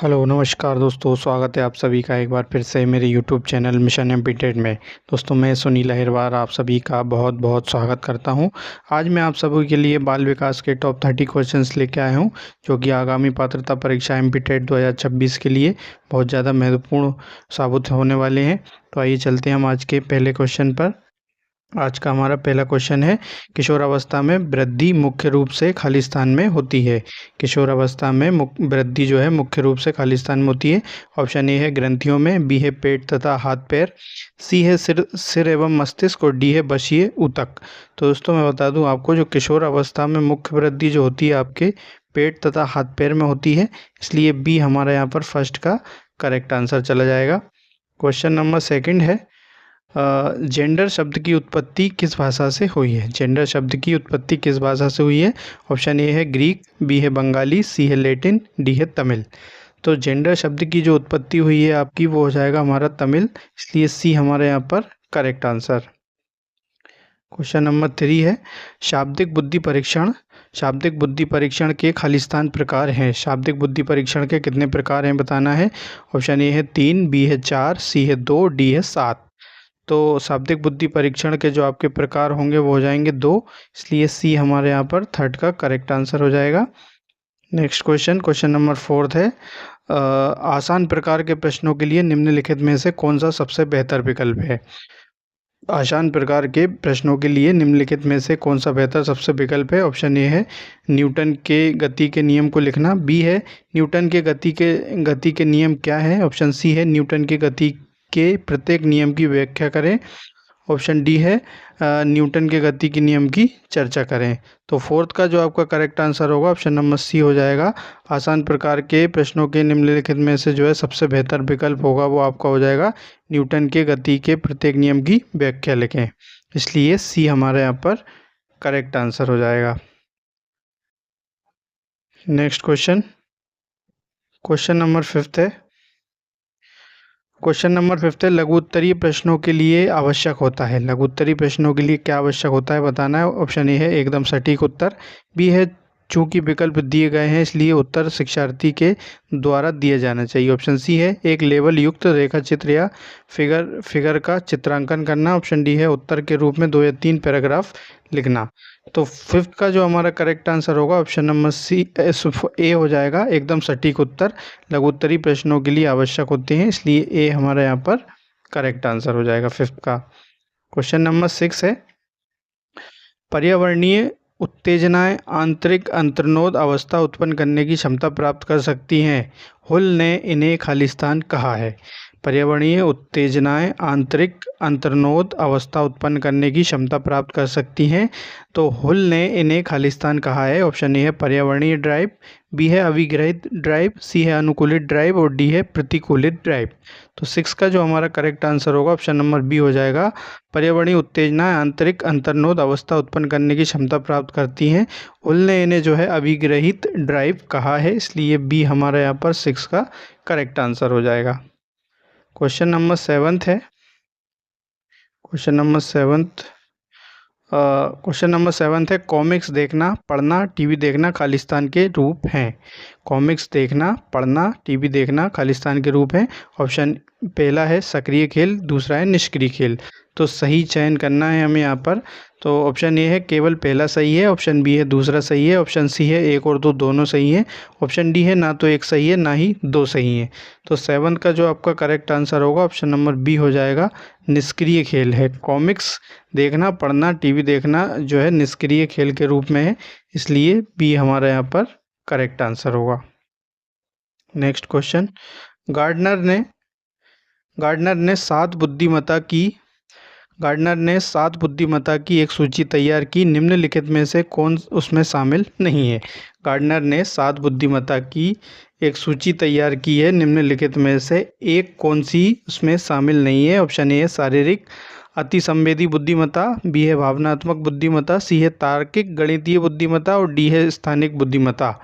Hello नमस्कार दोस्तों, स्वागत है आप सभी का एक बार फिर से मेरे यूट्यूब चैनल मिशन एमपीटेड में। दोस्तों मैं सुनील अहिरवार आप सभी का बहुत बहुत स्वागत करता हूं। आज मैं आप सभी के लिए बाल विकास के टॉप 30 क्वेश्चंस लेके आया हूं, जो कि आगामी पात्रता परीक्षा एमपीटेड 2026 के लिए बहुत ज़्यादा महत्वपूर्ण साबित होने वाले हैं। तो आइए चलते हैं हम आज के पहले क्वेश्चन पर। आज का हमारा पहला क्वेश्चन है, किशोरावस्था में वृद्धि मुख्य रूप से खाली स्थान में होती है। किशोरावस्था में वृद्धि जो है मुख्य रूप से खाली स्थान में होती है। ऑप्शन ए है ग्रंथियों में, बी है पेट तथा हाथ पैर, सी है सिर एवं मस्तिष्क और डी है बशीय ऊतक। तो दोस्तों मैं बता दूं आपको, जो किशोर अवस्था में मुख्य वृद्धि जो होती है आपके पेट तथा हाथ पैर में होती है, इसलिए बी हमारा यहाँ पर फर्स्ट का करेक्ट आंसर चला जाएगा। क्वेश्चन नंबर सेकंड है, जेंडर शब्द की उत्पत्ति किस भाषा से हुई है। जेंडर शब्द की उत्पत्ति किस भाषा से हुई है। ऑप्शन ए है ग्रीक, बी है बंगाली, सी है लैटिन, डी है तमिल। तो जेंडर शब्द की जो उत्पत्ति हुई है आपकी, वो हो जाएगा हमारा तमिल, इसलिए सी हमारे यहाँ पर करेक्ट आंसर। क्वेश्चन नंबर 3 है, शाब्दिक बुद्धि परीक्षण। शाब्दिक बुद्धि परीक्षण के खालिस्तान प्रकार हैं। शाब्दिक बुद्धि परीक्षण के कितने प्रकार हैं बताना है। ऑप्शन ए है 3, बी है 4, सी है 2, डी है 7। तो शाब्दिक बुद्धि परीक्षण के जो आपके प्रकार होंगे वो हो जाएंगे 2, इसलिए सी हमारे यहाँ पर थर्ड का करेक्ट आंसर हो जाएगा। नेक्स्ट क्वेश्चन, क्वेश्चन नंबर 4 है, आसान प्रकार के प्रश्नों के लिए निम्नलिखित में से कौन सा सबसे बेहतर विकल्प है। आसान प्रकार के प्रश्नों के लिए निम्नलिखित में से कौन सा बेहतर सबसे विकल्प है। ऑप्शन ए है न्यूटन के गति के नियम को लिखना, बी है न्यूटन के गति के नियम क्या है। ऑप्शन सी है न्यूटन के गति के प्रत्येक नियम की व्याख्या करें। ऑप्शन डी है न्यूटन के गति के नियम की चर्चा करें। तो फोर्थ का जो आपका करेक्ट आंसर होगा ऑप्शन नंबर सी हो जाएगा। आसान प्रकार के प्रश्नों के निम्नलिखित में से जो है सबसे बेहतर विकल्प होगा वो आपका हो जाएगा न्यूटन के गति के प्रत्येक नियम की व्याख्या लिखें, इसलिए सी हमारे यहाँ पर करेक्ट आंसर हो जाएगा। नेक्स्ट क्वेश्चन, क्वेश्चन नंबर 5 है। क्वेश्चन नंबर 5 है, लघु उत्तरीय प्रश्नों के लिए आवश्यक होता है। लघु उत्तरीय प्रश्नों के लिए क्या आवश्यक होता है बताना है। ऑप्शन ए है एकदम सटीक उत्तर, बी है चूंकि विकल्प दिए गए हैं इसलिए उत्तर शिक्षार्थी के द्वारा दिया जाना चाहिए। ऑप्शन सी है एक लेबल युक्त रेखा चित्र या फिगर का चित्रांकन करना। ऑप्शन डी है उत्तर के रूप में 2 या 3 पैराग्राफ लिखना। तो फिफ्थ का जो हमारा करेक्ट आंसर होगा ऑप्शन नंबर सी ए हो जाएगा, एकदम सटीक उत्तर लघु उत्तरीय प्रश्नों के लिए आवश्यक होते हैं, इसलिए ए हमारा यहाँ पर करेक्ट आंसर हो जाएगा फिफ्थ का। क्वेश्चन नंबर 6 है, पर्यावरणीय उत्तेजनाएं आंतरिक अंतर्नोद अवस्था उत्पन्न करने की क्षमता प्राप्त कर सकती हैं। हुल ने इन्हें खालिस्तान कहा है। पर्यावरणीय उत्तेजनाएं आंतरिक अंतर्नोद अवस्था उत्पन्न करने की क्षमता प्राप्त कर सकती हैं, तो हुल ने इन्हें खालिस्तान कहा है। ऑप्शन ए है पर्यावरणीय ड्राइव, बी है अभिग्रहित ड्राइव, सी है अनुकूलित ड्राइव और डी है प्रतिकूलित ड्राइव। तो 6 का जो हमारा करेक्ट आंसर होगा ऑप्शन नंबर बी हो जाएगा। पर्यावरणीय उत्तेजनाएं आंतरिक अंतर्नोद अवस्था उत्पन्न करने की क्षमता प्राप्त करती हैं। हुल ने इन्हें जो है अभिग्रहित ड्राइव कहा है, इसलिए बी हमारा यहाँ पर 6 का करेक्ट आंसर हो जाएगा। क्वेश्चन नंबर 7 है। क्वेश्चन नंबर 7 है, कॉमिक्स देखना पढ़ना टीवी देखना खालिस्तान के रूप हैं। कॉमिक्स देखना पढ़ना टीवी देखना खालिस्तान के रूप हैं। ऑप्शन पहला है सक्रिय खेल, दूसरा है निष्क्रिय खेल। तो सही चयन करना है हमें यहाँ पर। तो ऑप्शन ए है केवल पहला सही है, ऑप्शन बी है दूसरा सही है, ऑप्शन सी है 1 और 2 दोनों सही है, ऑप्शन डी है ना तो 1 सही है ना ही 2 सही है। तो 7 का जो आपका करेक्ट आंसर होगा ऑप्शन नंबर बी हो जाएगा, निष्क्रिय खेल है। कॉमिक्स देखना पढ़ना टीवी देखना जो है निष्क्रिय खेल के रूप में है, इसलिए बी हमारा यहाँ पर करेक्ट आंसर होगा। नेक्स्ट क्वेश्चन, गार्डनर ने 7 बुद्धिमत्ता की एक सूची तैयार की, निम्नलिखित में से कौन उसमें शामिल नहीं है। गार्डनर ने 7 बुद्धिमत्ता की एक सूची तैयार की है, निम्नलिखित में से एक कौन सी उसमें शामिल नहीं है। ऑप्शन ए है शारीरिक अति संवेदी बुद्धिमत्ता, बी है भावनात्मक बुद्धिमत्ता, सी है तार्किक गणितीय बुद्धिमत्ता और डी है स्थानिक बुद्धिमत्ता।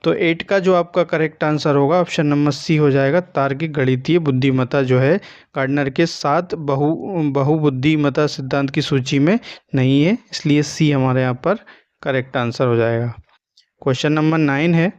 तो 8 का जो आपका करेक्ट आंसर होगा ऑप्शन नंबर सी हो जाएगा, तार्किक गणितीय बुद्धिमत्ता जो है गार्डनर के 7 बहुबुद्धिमत्ता सिद्धांत की सूची में नहीं है, इसलिए सी हमारे यहाँ पर करेक्ट आंसर हो जाएगा। क्वेश्चन नंबर 9 है,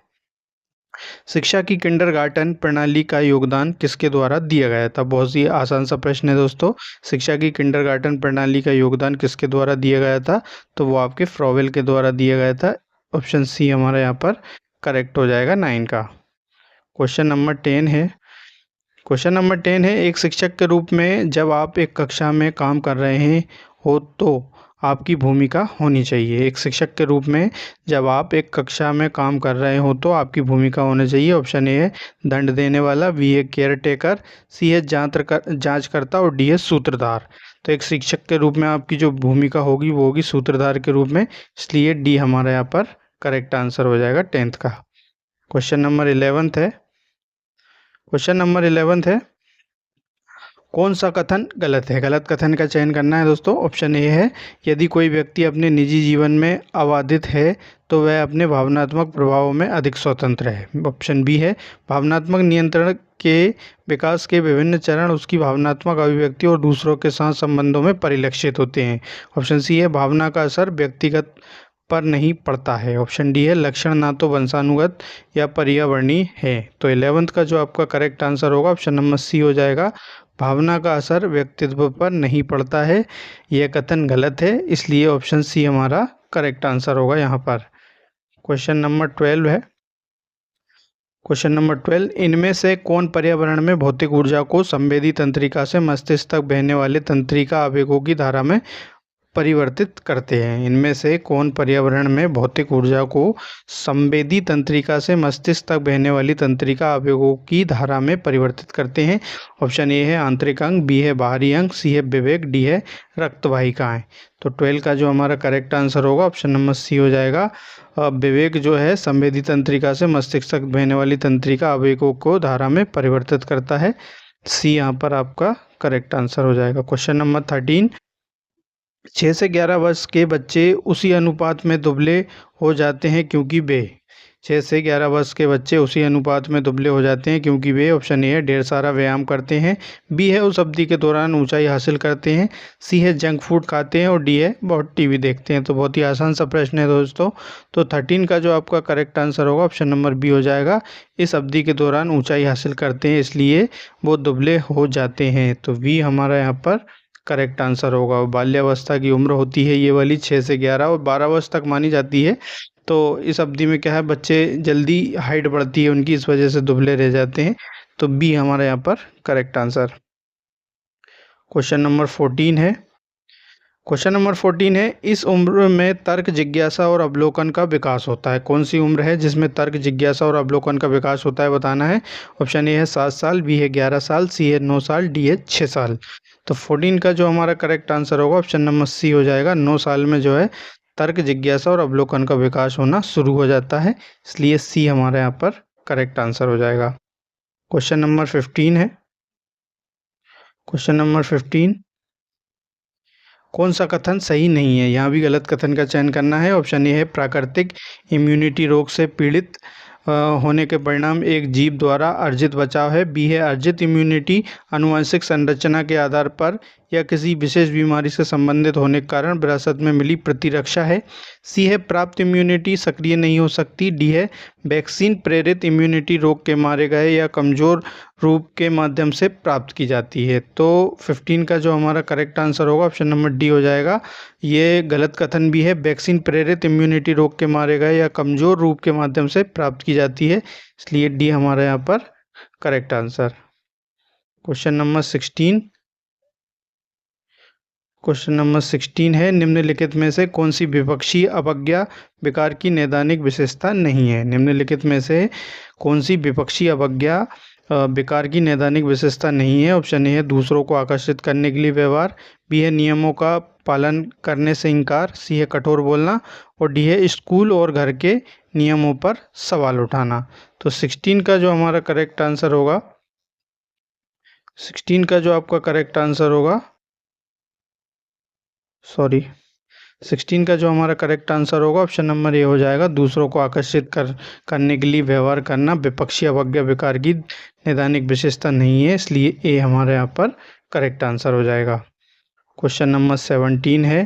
शिक्षा की किंडरगार्टन प्रणाली का योगदान किसके द्वारा दिया गया था? बहुत ही आसान सा प्रश्न है दोस्तों। शिक्षा की किंडरगार्टन प्रणाली का योगदान किसके द्वारा दिया गया था? तो वो आपके फ्रॉवेल के द्वारा दिया गया था। ऑप्शन सी हमारा यहाँ पर करेक्ट हो जाएगा 9 का। क्वेश्चन नंबर 10 है। क्वेश्चन नंबर 10 है, एक शिक्षक के रूप में जब आप एक कक्षा में काम कर रहे हैं हो तो आपकी भूमिका होनी चाहिए। एक शिक्षक के रूप में जब आप एक कक्षा में काम कर रहे हो तो आपकी भूमिका होनी चाहिए। ऑप्शन ए है दंड देने वाला, बी है केयर टेकर, सी है जांचकर्ता और डी है सूत्रधार। तो एक शिक्षक के रूप में आपकी जो भूमिका होगी वो होगी सूत्रधार के रूप में, इसलिए डी हमारा यहाँ पर करेक्ट आंसर हो जाएगा 10th का। क्वेश्चन नंबर 11 है। क्वेश्चन नंबर 11 है, कौन सा कथन गलत है? गलत कथन का चयन करना है दोस्तों। ऑप्शन ए है, यदि कोई व्यक्ति अपने निजी जीवन में अबाधित है तो वह अपने भावनात्मक प्रभावों में अधिक स्वतंत्र है। ऑप्शन बी है, भावनात्मक नियंत्रण के विकास के विभिन्न चरण उसकी भावनात्मक अभिव्यक्ति और दूसरों के साथ संबंधों में परिलक्षित होते हैं। ऑप्शन सी है, भावना का असर व्यक्तिगत पर नहीं पड़ता है। ऑप्शन डी है, लक्षण ना तो वंशानुगत या पर्यावरणीय है। तो 11th का जो आपका करेक्ट आंसर होगा ऑप्शन नंबर सी हो जाएगा, भावना का असर व्यक्तित्व पर नहीं पड़ता है। यह कथन गलत है, इसलिए ऑप्शन सी हमारा करेक्ट आंसर होगा यहाँ पर। क्वेश्चन नंबर 12 है। क्वेश्चन नंबर 12, इनमें से कौन पर्यावरण में भौतिक ऊर्जा को संवेदी तंत्रिका से मस्तिष्क तक बहने वाले तंत्रिका आवेगों की धारा में परिवर्तित करते हैं? इनमें से कौन पर्यावरण में भौतिक ऊर्जा को संवेदी तंत्रिका से मस्तिष्क तक बहने वाली तंत्रिका आवेगों की धारा में परिवर्तित करते हैं? ऑप्शन ए है आंतरिक अंग, बी है बाहरी अंग, सी है विवेक, डी है रक्त वाहिकाएं। तो 12 का जो हमारा करेक्ट आंसर होगा ऑप्शन नंबर सी हो जाएगा। विवेक जो है संवेदी तंत्रिका से मस्तिष्क तक बहने वाली तंत्रिका आवेगों को धारा में परिवर्तित करता है। सी यहाँ पर आपका करेक्ट आंसर हो जाएगा। क्वेश्चन नंबर 13, 6 से 11 वर्ष के बच्चे उसी अनुपात में दुबले हो जाते हैं क्योंकि वे 6 से 11 वर्ष के बच्चे उसी अनुपात में दुबले हो जाते हैं क्योंकि वे, ऑप्शन ए है ढेर सारा व्यायाम करते हैं, बी है उस अवधि के दौरान ऊंचाई हासिल करते हैं, सी है जंक फूड खाते हैं और डी है बहुत टीवी देखते हैं। तो बहुत ही आसान सा प्रश्न है दोस्तों। तो 13 का जो आपका करेक्ट आंसर होगा ऑप्शन नंबर बी हो जाएगा, इस अवधि के दौरान ऊंचाई हासिल करते हैं इसलिए वो दुबले हो जाते हैं। तो वी हमारा यहाँ पर करेक्ट आंसर होगा। बाल्यावस्था की उम्र होती है ये वाली 6 से 11 और 12 वर्ष तक मानी जाती है। तो इस अवधि में क्या है, बच्चे जल्दी हाइट बढ़ती है उनकी, इस वजह से दुबले रह जाते हैं। तो बी हमारा यहाँ पर करेक्ट आंसर। क्वेश्चन नंबर 14 है। क्वेश्चन नंबर 14 है, इस उम्र में तर्क जिज्ञासा और अवलोकन का विकास होता है? कौन सी उम्र है जिसमें तर्क जिज्ञासा और अवलोकन का विकास होता है, बताना है। ऑप्शन ए है 7 साल, बी है 11 साल, सी है 9 साल, डी है 6 साल। तो 14 का जो हमारा करेक्ट आंसर होगा ऑप्शन नंबर सी हो जाएगा। 9 साल में जो है तर्क जिज्ञासा और अवलोकन का विकास होना शुरू हो जाता है, इसलिए सी हमारे यहाँ पर करेक्ट आंसर हो जाएगा। क्वेश्चन नंबर 15 है। क्वेश्चन नंबर 15, कौन सा कथन सही नहीं है? यहाँ भी गलत कथन का चयन करना है। ऑप्शन ए है प्राकृतिक इम्यूनिटी रोग से पीड़ित होने के परिणाम एक जीव द्वारा अर्जित बचाव है, बी है अर्जित इम्यूनिटी आनुवंशिक संरचना के आधार पर या किसी विशेष बीमारी से संबंधित होने के कारण विरासत में मिली प्रतिरक्षा है, सी है प्राप्त इम्यूनिटी सक्रिय नहीं हो सकती, डी है वैक्सीन प्रेरित इम्यूनिटी रोग के मारे गए या कमजोर रूप के माध्यम से प्राप्त की जाती है। तो 15 का जो हमारा करेक्ट आंसर होगा ऑप्शन नंबर डी हो जाएगा। ये गलत कथन भी है, वैक्सीन प्रेरित इम्यूनिटी रोग के मारे गए या कमजोर रूप के माध्यम से प्राप्त की जाती है, इसलिए डी हमारा यहाँ पर correct answer. Question number 16। Question number 16 है, निम्नलिखित में से कौन सी विपक्षी अवज्ञा विकार की नैदानिक विशेषता नहीं है? निम्नलिखित में से कौन सी विपक्षी अवज्ञा विकार की नैदानिक विशेषता नहीं है? ऑप्शन ए है दूसरों को आकर्षित करने के लिए व्यवहार, बी है नियमों का पालन करने से इनकार, सी है कठोर बोलना और डी है स्कूल और घर के नियमों पर सवाल उठाना। तो 16 का जो हमारा करेक्ट आंसर होगा, 16 का जो आपका करेक्ट आंसर होगा, 16 का जो हमारा करेक्ट आंसर होगा ऑप्शन नंबर ए हो जाएगा, दूसरों को आकर्षित करने के लिए व्यवहार करना विपक्षी अवज्ञा विकार की नैदानिक विशेषता नहीं है, इसलिए ए हमारे यहाँ पर करेक्ट आंसर हो जाएगा। क्वेश्चन नंबर 17 है।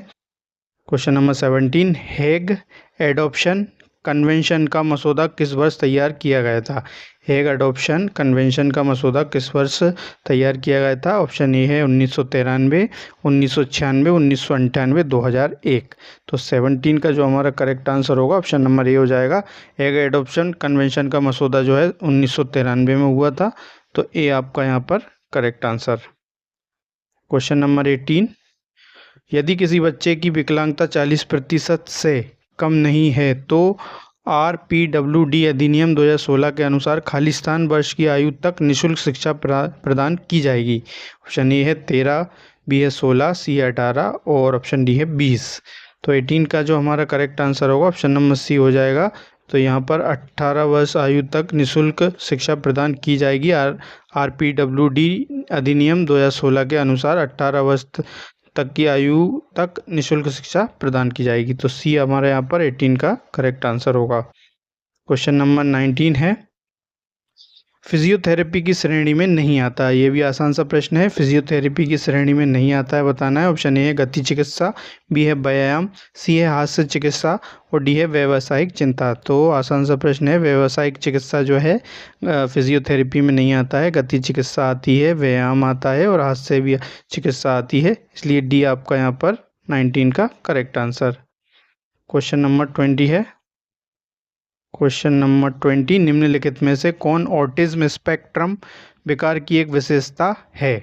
Question number 17, Hague adoption convention का मसौदा किस वर्ष तैयार किया गया था? हेग अडॉप्शन कन्वेंशन का मसौदा किस वर्ष तैयार किया गया था? ऑप्शन ए है 1993, 1996, 1998, 2001। तो 17 का जो हमारा करेक्ट आंसर होगा ऑप्शन नंबर ए हो जाएगा। हेग अडॉप्शन कन्वेंशन का मसौदा जो है 1993 में हुआ था, तो ए आपका यहाँ पर करेक्ट आंसर। क्वेश्चन नंबर 18, यदि किसी बच्चे की विकलांगता 40% से कम नहीं है तो RPWD अधिनियम 2016 के अनुसार खालिस्तान वर्ष की आयु तक निःशुल्क शिक्षा प्रदान की जाएगी। ऑप्शन ए है 13, बी है 16, सी है 18 और ऑप्शन डी है 20। तो 18 का जो हमारा करेक्ट आंसर होगा ऑप्शन नंबर सी हो जाएगा। तो यहाँ पर 18 वर्ष आयु तक निःशुल्क शिक्षा प्रदान की जाएगी। RPWD अधिनियम 2016 के अनुसार 18 वर्ष तक की आयु तक निःशुल्क शिक्षा प्रदान की जाएगी। तो सी हमारे यहाँ पर 18 का करेक्ट आंसर होगा। क्वेश्चन नंबर 19 है, फिजियोथेरेपी की श्रेणी में नहीं आता। ये भी आसान सा प्रश्न है। फिजियोथेरेपी की श्रेणी में नहीं आता है, बताना है। ऑप्शन ए है गति चिकित्सा, बी है व्यायाम, सी है हास्य चिकित्सा और डी है व्यावसायिक चिंता। तो आसान सा प्रश्न है। व्यावसायिक चिकित्सा जो है फिजियोथेरेपी में नहीं आता है। गति चिकित्सा आती है, व्यायाम आता है और हास्य भी चिकित्सा आती है, इसलिए डी आपका यहाँ पर 19 का करेक्ट आंसर। क्वेश्चन नंबर 20 है। क्वेश्चन नंबर 20, निम्नलिखित में से कौन ऑटिज्म स्पेक्ट्रम विकार की एक विशेषता है?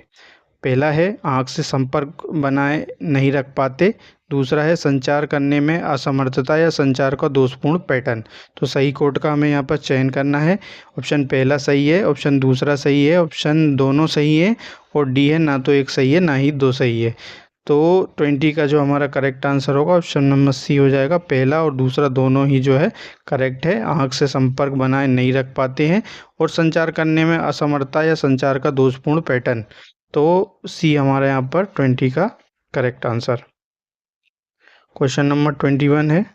पहला है आँख से संपर्क बनाए नहीं रख पाते, दूसरा है संचार करने में असमर्थता या संचार का दोषपूर्ण पैटर्न। तो सही कोड का हमें यहाँ पर चयन करना है। ऑप्शन पहला सही है, ऑप्शन दूसरा सही है, ऑप्शन दोनों सही है और डी है ना तो एक सही है ना ही दो सही है। तो 20 का जो हमारा करेक्ट आंसर होगा ऑप्शन नंबर सी हो जाएगा। पहला और दूसरा दोनों ही जो है करेक्ट है। आँख से संपर्क बनाए नहीं रख पाते हैं और संचार करने में असमर्थता या संचार का दोषपूर्ण पैटर्न। तो सी हमारे यहाँ पर 20 का करेक्ट आंसर। क्वेश्चन नंबर 21 है,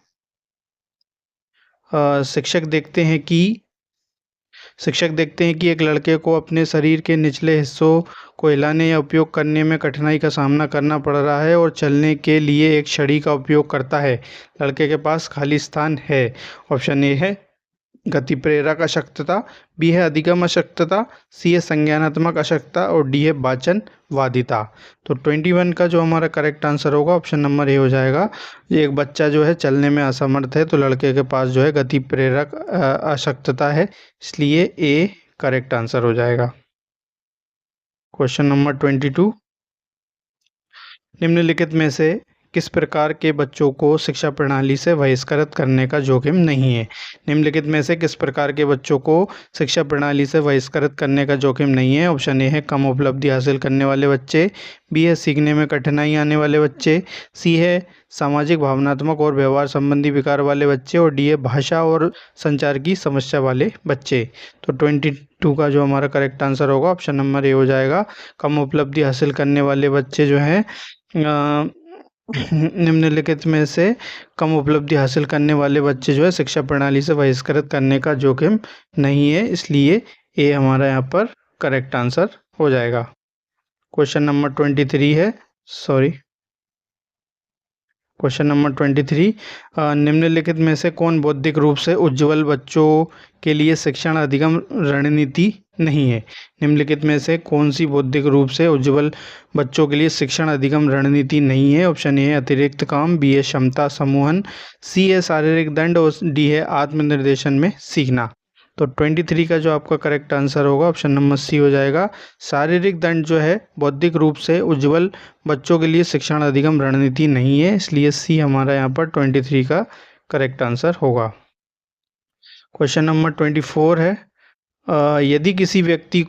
शिक्षक देखते हैं कि एक लड़के को अपने शरीर के निचले हिस्सों को हिलाने या उपयोग करने में कठिनाई का सामना करना पड़ रहा है और चलने के लिए एक छड़ी का उपयोग करता है। लड़के के पास खाली स्थान है। ऑप्शन ए है गति प्रेरक अशक्तता, बी है अधिगम अशक्तता, सी है संज्ञानात्मक अशक्तता और डी है वाचन वादिता। तो 21 का जो हमारा करेक्ट आंसर होगा ऑप्शन नंबर ए हो जाएगा। एक बच्चा जो है चलने में असमर्थ है, तो लड़के के पास जो है गति प्रेरक अशक्तता है, इसलिए ए करेक्ट आंसर हो जाएगा। क्वेश्चन नंबर 22, निम्नलिखित में से किस प्रकार के बच्चों को शिक्षा प्रणाली से बहिष्कृत करने का जोखिम नहीं है? निम्नलिखित में से किस प्रकार के बच्चों को शिक्षा प्रणाली से बहिष्कृत करने का जोखिम नहीं है? ऑप्शन ए है कम उपलब्धि हासिल करने वाले बच्चे, बी है सीखने में कठिनाई आने वाले बच्चे, सी है सामाजिक भावनात्मक और व्यवहार संबंधी विकार वाले बच्चे और डी है भाषा और संचार की समस्या वाले बच्चे। तो 22 का जो हमारा करेक्ट आंसर होगा ऑप्शन नंबर ए हो जाएगा। कम उपलब्धि हासिल करने वाले बच्चे जो हैं निम्नलिखित में से कम उपलब्धि हासिल करने वाले बच्चे जो है शिक्षा प्रणाली से बहिष्कृत करने का जोखिम नहीं है, इसलिए ए हमारा यहाँ पर करेक्ट आंसर हो जाएगा। क्वेश्चन नंबर 23 है, क्वेश्चन नंबर 23, निम्नलिखित में से कौन बौद्धिक रूप से उज्ज्वल बच्चों के लिए शिक्षण अधिगम रणनीति नहीं है? निम्नलिखित में से कौन सी बौद्धिक रूप से उज्ज्वल बच्चों के लिए शिक्षण अधिगम रणनीति नहीं है? ऑप्शन ए है अतिरिक्त काम, बी है क्षमता समूहन, सी है शारीरिक दंड और डी है आत्मनिर्देशन में सीखना। तो 23 का जो आपका करेक्ट आंसर होगा ऑप्शन नंबर सी हो जाएगा। शारीरिक दंड जो है बौद्धिक रूप से उज्ज्वल बच्चों के लिए शिक्षण अधिगम रणनीति नहीं है, इसलिए सी हमारा यहाँ पर 23 का करेक्ट आंसर होगा। क्वेश्चन नंबर 24 है, यदि किसी व्यक्ति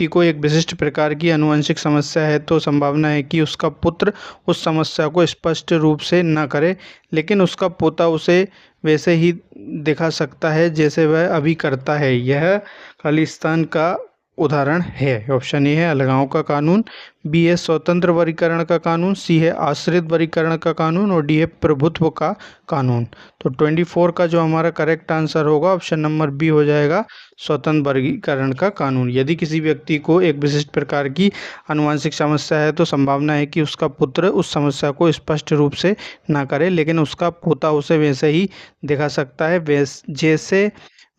को एक विशिष्ट प्रकार की आनुवंशिक समस्या है तो संभावना है कि उसका पुत्र उस समस्या को स्पष्ट रूप से न करे, लेकिन उसका पोता उसे वैसे ही दिखा सकता है जैसे वह अभी करता है। यह खालिस्तान का उदाहरण है? ऑप्शन ए है अलगांव का कानून, बी है स्वतंत्र वर्गीकरण का कानून, सी है आश्रित वर्गीकरण का कानून और डी है प्रभुत्व का कानून। तो 24 का जो हमारा करेक्ट आंसर होगा ऑप्शन नंबर बी हो जाएगा, स्वतंत्र वर्गीकरण का कानून। यदि किसी व्यक्ति को एक विशिष्ट प्रकार की आनुवंशिक समस्या है तो संभावना है कि उसका पुत्र उस समस्या को स्पष्ट रूप से ना करे, लेकिन उसका पोता उसे वैसे ही दिखा सकता है जैसे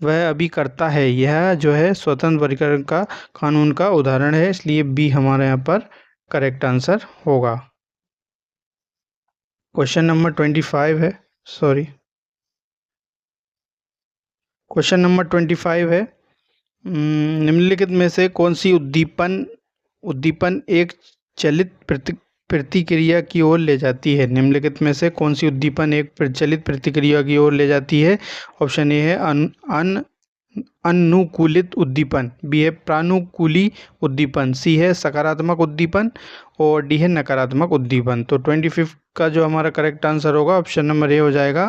वह अभी करता है। यह जो है स्वतंत्र वर्गीकरण का कानून का उदाहरण है, इसलिए बी हमारे यहाँ पर करेक्ट आंसर होगा। क्वेश्चन नंबर 25 है, सॉरी, क्वेश्चन नंबर 25 है, निम्नलिखित में से कौन सी उद्दीपन उद्दीपन एक चलित प्रतिक्रिया की ओर ले जाती है? निम्नलिखित में से कौन सी उद्दीपन एक प्रचलित प्रतिक्रिया की ओर ले जाती है? ऑप्शन ए है अनुकूलित उद्दीपन, बी है प्रानुकूली उद्दीपन, सी है सकारात्मक उद्दीपन और डी है नकारात्मक उद्दीपन। तो 25 का जो हमारा करेक्ट आंसर होगा ऑप्शन नंबर ए हो जाएगा,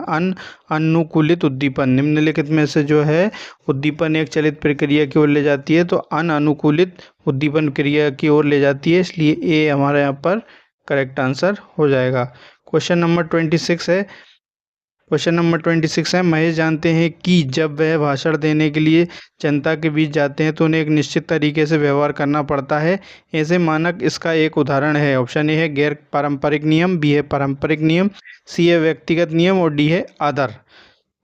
अनुकूलित उद्दीपन। निम्नलिखित में से जो है उद्दीपन एक चलित प्रक्रिया की ओर ले जाती है तो अनुकूलित उद्दीपन क्रिया की ओर ले जाती है, इसलिए ए हमारे यहाँ पर करेक्ट आंसर हो जाएगा। क्वेश्चन नंबर 26 है, क्वेश्चन नंबर 26 है, महेश जानते हैं कि जब वह भाषण देने के लिए जनता के बीच जाते हैं तो उन्हें एक निश्चित तरीके से व्यवहार करना पड़ता है। ऐसे मानक इसका एक उदाहरण है। ऑप्शन ए है गैर पारंपरिक नियम, बी है पारंपरिक नियम, सी है व्यक्तिगत नियम और डी है आदर।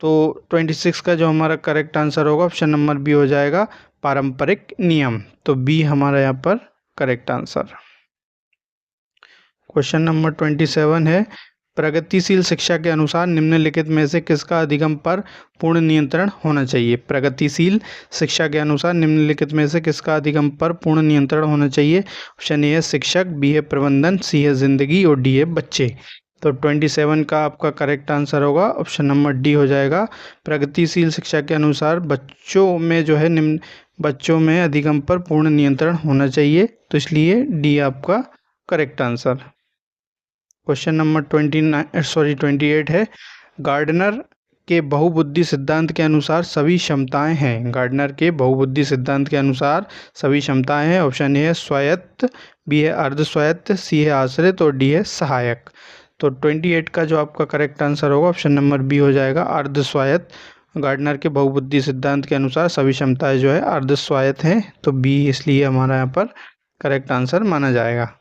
तो 26 का जो हमारा करेक्ट आंसर होगा ऑप्शन नंबर बी हो जाएगा, पारंपरिक नियम। तो बी हमारा यहाँ पर करेक्ट आंसर। क्वेश्चन नंबर 27 है, प्रगतिशील शिक्षा के अनुसार निम्नलिखित में से किसका अधिगम पर पूर्ण नियंत्रण होना चाहिए? प्रगतिशील शिक्षा के अनुसार निम्नलिखित में से किसका अधिगम पर पूर्ण नियंत्रण होना चाहिए? ऑप्शन ए है शिक्षक, बी है प्रबंधन, सी है जिंदगी और डी है बच्चे। तो 27 का आपका करेक्ट आंसर होगा ऑप्शन नंबर डी हो जाएगा, प्रगतिशील शिक्षा के अनुसार बच्चों में जो है बच्चों में अधिगम पर पूर्ण नियंत्रण होना चाहिए, तो इसलिए डी आपका करेक्ट आंसर। क्वेश्चन नंबर 28 है, गार्डनर के बहुबुद्धि सिद्धांत के अनुसार सभी क्षमताएं हैं। गार्डनर के बहुबुद्धि सिद्धांत के अनुसार सभी क्षमताएं हैं। ऑप्शन ए है स्वायत्त, बी है अर्ध स्वायत्त, सी है आश्रित और डी है सहायक। तो 28 का जो आपका करेक्ट आंसर होगा ऑप्शन नंबर बी हो जाएगा, अर्ध स्वायत्त। गार्डनर के बहुबुद्धि सिद्धांत के अनुसार सभी क्षमताएं जो है अर्ध स्वायत्त हैं, तो बी इसलिए हमारा यहाँ पर करेक्ट आंसर माना जाएगा।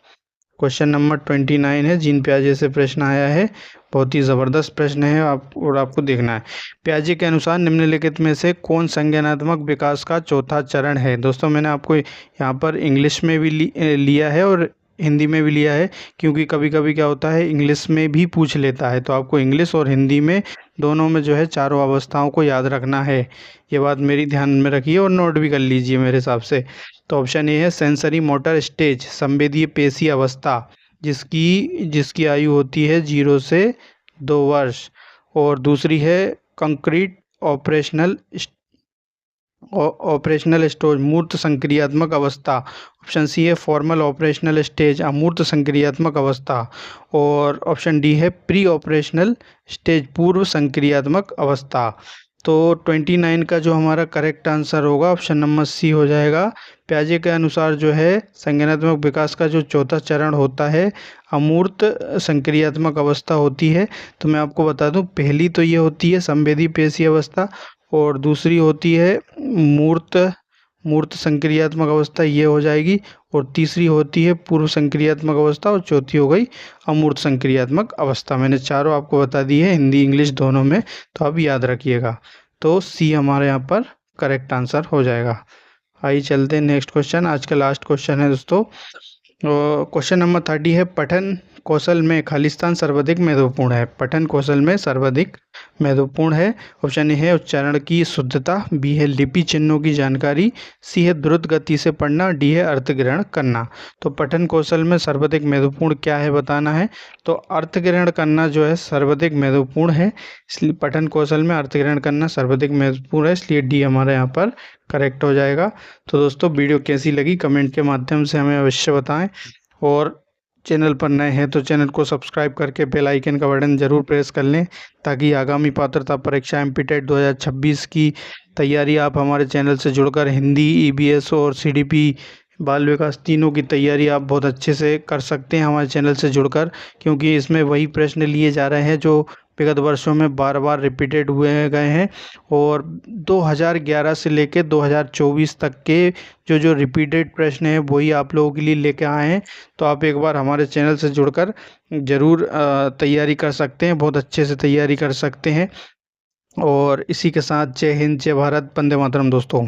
क्वेश्चन नंबर 29 है, जीन पियाजे से प्रश्न आया है, बहुत ही ज़बरदस्त प्रश्न है और आपको देखना है। पियाजे के अनुसार निम्नलिखित में से कौन संज्ञानात्मक विकास का चौथा चरण है? दोस्तों मैंने आपको यहाँ पर इंग्लिश में भी लिया है और हिंदी में भी लिया है, क्योंकि कभी कभी क्या होता है इंग्लिश में भी पूछ लेता है, तो आपको इंग्लिश और हिंदी में दोनों में जो है चारों अवस्थाओं को याद रखना है। ये बात मेरी ध्यान में रखिए और नोट भी कर लीजिए मेरे हिसाब से। तो ऑप्शन ए है सेंसरी मोटर स्टेज, संवेदीय पेशी अवस्था, जिसकी आयु होती है 0 से 2 वर्ष, और दूसरी है कंक्रीट ऑपरेशनल स्टेज, मूर्त संक्रियात्मक अवस्था। ऑप्शन सी है फॉर्मल ऑपरेशनल स्टेज, अमूर्त संक्रियात्मक अवस्था, और ऑप्शन डी है प्री ऑपरेशनल स्टेज, पूर्व संक्रियात्मक अवस्था। तो 29 का जो हमारा करेक्ट आंसर होगा ऑप्शन नंबर सी हो जाएगा। पियाजे के अनुसार जो है संज्ञानात्मक विकास का जो चौथा चरण होता है अमूर्त संक्रियात्मक अवस्था होती है। तो मैं आपको बता दूं, पहली तो ये होती है संवेदी पेशी अवस्था, और दूसरी होती है मूर्त संक्रियात्मक अवस्था, ये हो जाएगी, और तीसरी होती है पूर्व संक्रियात्मक अवस्था, और चौथी हो गई अमूर्त संक्रियात्मक अवस्था। मैंने चारों आपको बता दी है, हिंदी इंग्लिश दोनों में, तो आप याद रखिएगा। तो सी हमारे यहाँ पर करेक्ट आंसर हो जाएगा। आइए चलते हैं नेक्स्ट क्वेश्चन, आज का लास्ट क्वेश्चन है दोस्तों। क्वेश्चन नंबर 30 है, पठन कौशल में खालिस्तान सर्वाधिक महत्वपूर्ण है। पठन कौशल में सर्वाधिक महत्वपूर्ण है। ऑप्शन ए है उच्चारण की शुद्धता, बी है लिपि चिन्हों की जानकारी, सी है द्रुत गति से पढ़ना, डी है अर्थ ग्रहण करना। तो पठन कौशल में सर्वाधिक महत्वपूर्ण क्या है बताना है। तो अर्थ ग्रहण करना जो है सर्वाधिक महत्वपूर्ण है, इसलिए पठन कौशल में अर्थ ग्रहण करना सर्वाधिक महत्वपूर्ण है, इसलिए डी हमारे यहाँ पर करेक्ट हो जाएगा। तो दोस्तों वीडियो कैसी लगी कमेंट के माध्यम से हमें अवश्य बताएं, और चैनल पर नए हैं तो चैनल को सब्सक्राइब करके बेल आइकन का बटन ज़रूर प्रेस कर लें, ताकि आगामी पात्रता परीक्षा एमपीटेट 2026 की तैयारी आप हमारे चैनल से जुड़कर हिंदी, ईबीएस और सीडीपी बाल विकास तीनों की तैयारी आप बहुत अच्छे से कर सकते हैं हमारे चैनल से जुड़कर, क्योंकि इसमें वही प्रश्न लिए जा रहे हैं जो विगत वर्षों में बार बार रिपीटेड हुए गए हैं। और 2011 से लेकर 2024 तक के जो जो रिपीटेड प्रश्न हैं वही आप लोगों के लिए लेके आए हैं। तो आप एक बार हमारे चैनल से जुड़कर ज़रूर तैयारी कर सकते हैं, बहुत अच्छे से तैयारी कर सकते हैं। और इसी के साथ जय हिंद, जय भारत, वंदे मातरम दोस्तों।